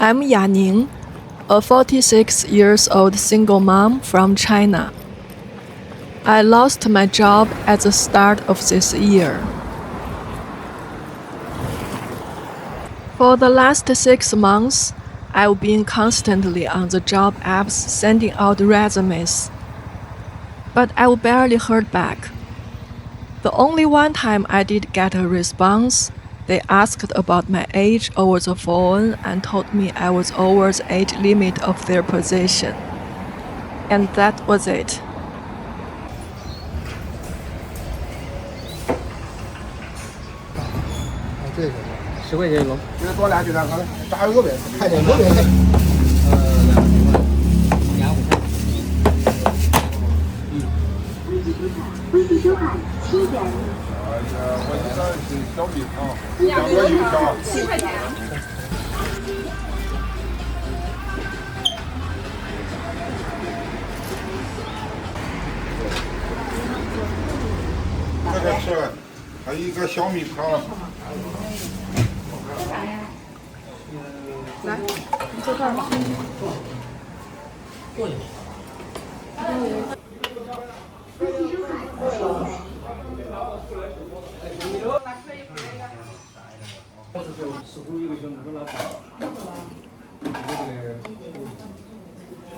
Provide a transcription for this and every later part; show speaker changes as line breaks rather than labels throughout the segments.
I'm Yaning, a 46 years old single mom from China. I lost my job at the start of this year. For the last 6 months, I've been constantly on the job apps sending out resumes, but I've barely heard back. The only one time I did get a response, they asked about my age over the phone and told me I was over the age limit of their position. And that was it.
$10一笼，
给他多俩鸡蛋，好了，炸油呗，看见油呗。
2块。
微信收看7点。
我这个是小蜜糖，2个油条
7块钱。
这个是，还有一个小蜜糖。
来，你坐这儿吧。
微信收看7点。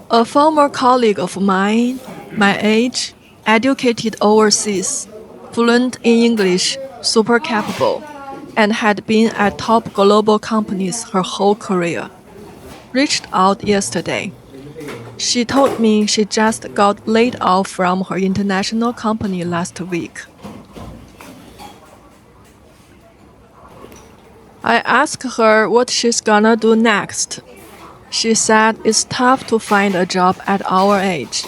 A former colleague of mine, my age, educated overseas, fluent in English, super capable, and had been at top global companies her whole career, reached out yesterday. She told me she just got laid off from her international company last week. I asked her what she's gonna do next. She said it's tough to find a job at our age.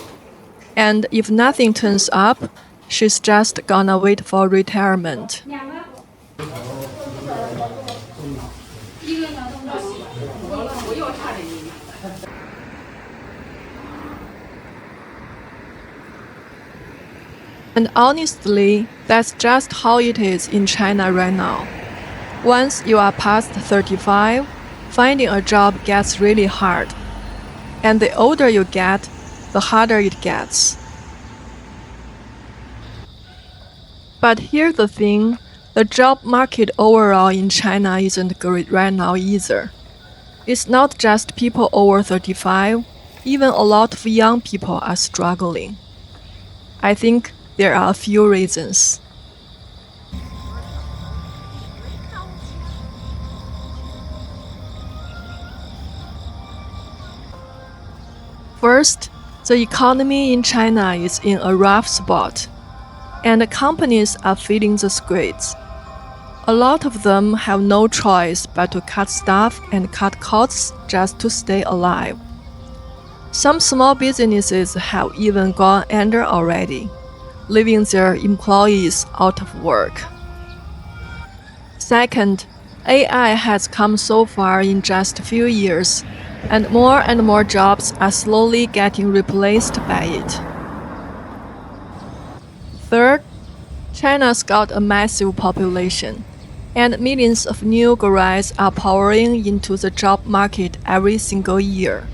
And if nothing turns up, she's just gonna wait for retirement. And honestly, that's just how it is in China right now. Once you are past 35, finding a job gets really hard. And the older you get, the harder it gets. But here's the thing, the job market overall in China isn't great right now either. It's not just people over 35, even a lot of young people are struggling. I think there are a few reasons. First, the economy in China is in a rough spot, and companies are feeling the squeeze. A lot of them have no choice but to cut staff and cut costs just to stay alive. Some small businesses have even gone under already, leaving their employees out of work. Second, AI has come so far in just a few years, and more jobs are slowly getting replaced by it. Third, China's got a massive population, and millions of new grads are pouring into the job market every single year.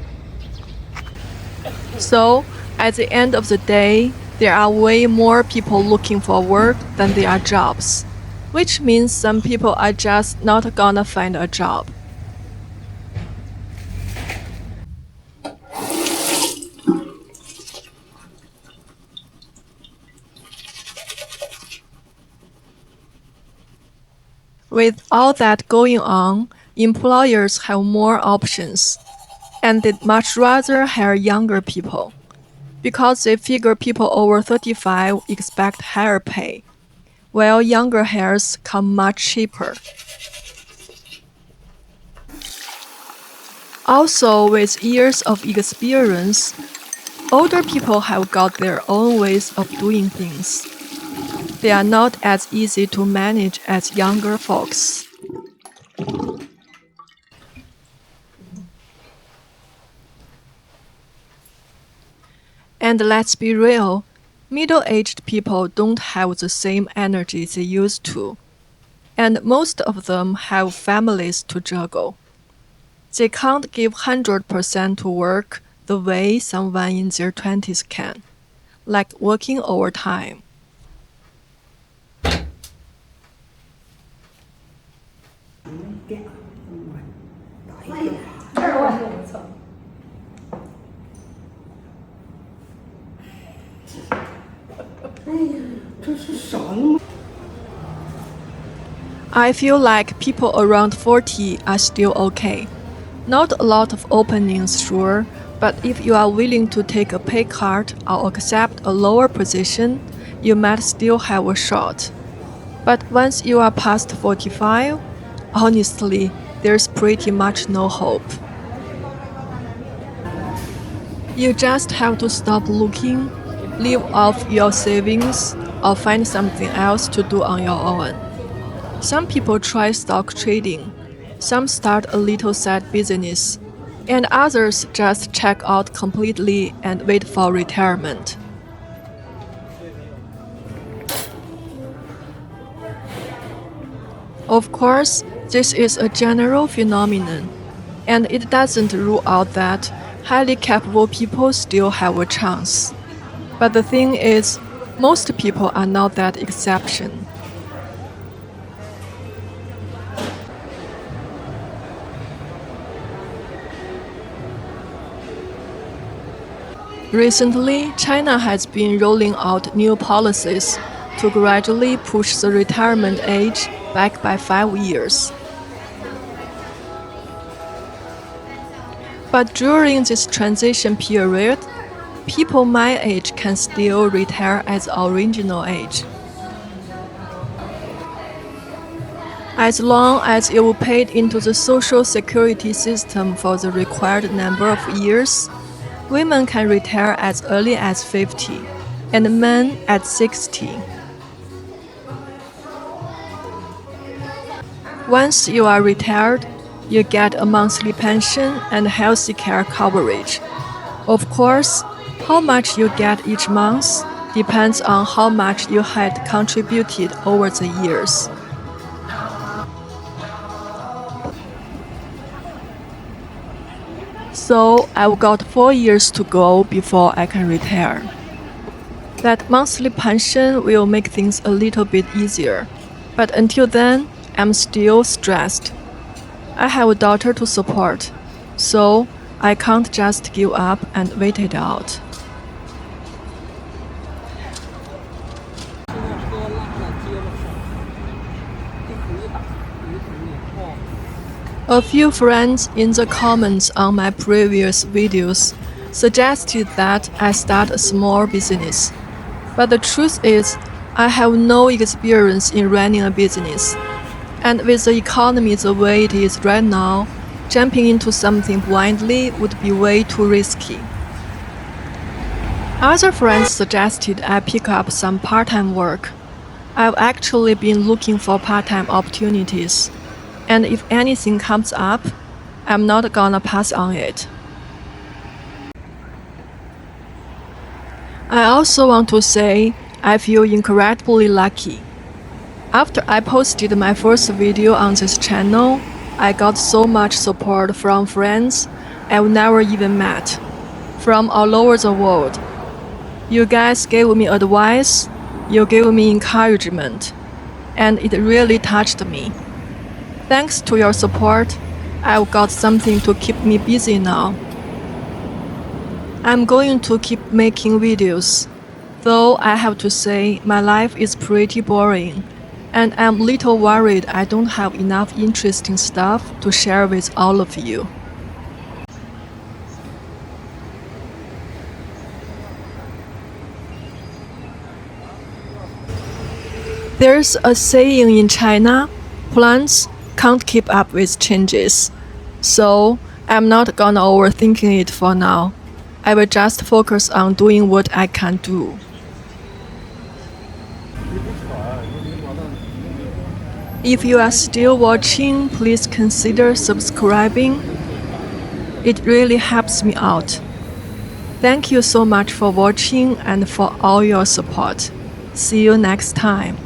So, at the end of the day, there are way more people looking for work than there are jobs, which means some people are just not gonna find a job. With all that going on, employers have more options, and they'd much rather hire younger people, because they figure people over 35 expect higher pay, while younger hires come much cheaper. Also, with years of experience, older people have got their own ways of doing things. They are not as easy to manage as younger folks. And let's be real, middle-aged people don't have the same energy they used to, and most of them have families to juggle. They can't give 100% to work the way someone in their 20s can, like working overtime. I feel like people around 40 are still okay. Not a lot of openings, sure, but if you are willing to take a pay cut or accept a lower position, you might still have a shot. But once you are past 45, honestly, there's pretty much no hope. You just have to stop looking, live off your savings, or find something else to do on your own. Some people try stock trading, some start a little side business, and others just check out completely and wait for retirement. Of course, this is a general phenomenon, and it doesn't rule out that highly capable people still have a chance. But the thing is, most people are not that exception. Recently, China has been rolling out new policies to gradually push the retirement age back by 5 years. But during this transition period, people my age can still retire at the original age. As long as you paid into the social security system for the required number of years, women can retire as early as 50, and men at 60. Once you are retired, you get a monthly pension and health care coverage. Of course, how much you get each month depends on how much you had contributed over the years. So I've got 4 years to go before I can retire. That monthly pension will make things a little bit easier, but until then, I'm still stressed. I have a daughter to support, so I can't just give up and wait it out. A few friends in the comments on my previous videos suggested that I start a small business. But the truth is, I have no experience in running a business. And with the economy the way it is right now, jumping into something blindly would be way too risky. Other friends suggested I pick up some part-time work. I've actually been looking for part-time opportunities. And if anything comes up, I'm not gonna pass on it. I also want to say I feel incredibly lucky. After I posted my first video on this channel, I got so much support from friends I've never even met, from all over the world. You guys gave me advice, you gave me encouragement, and it really touched me. Thanks to your support, I've got something to keep me busy now. I'm going to keep making videos, though I have to say my life is pretty boring, and I'm a little worried I don't have enough interesting stuff to share with all of you. There's a saying in China, plants can't keep up with changes. So I'm not gonna overthinking it for now. I will just focus on doing what I can do. If you are still watching, please consider subscribing. It really helps me out. Thank you so much for watching and for all your support. See you next time.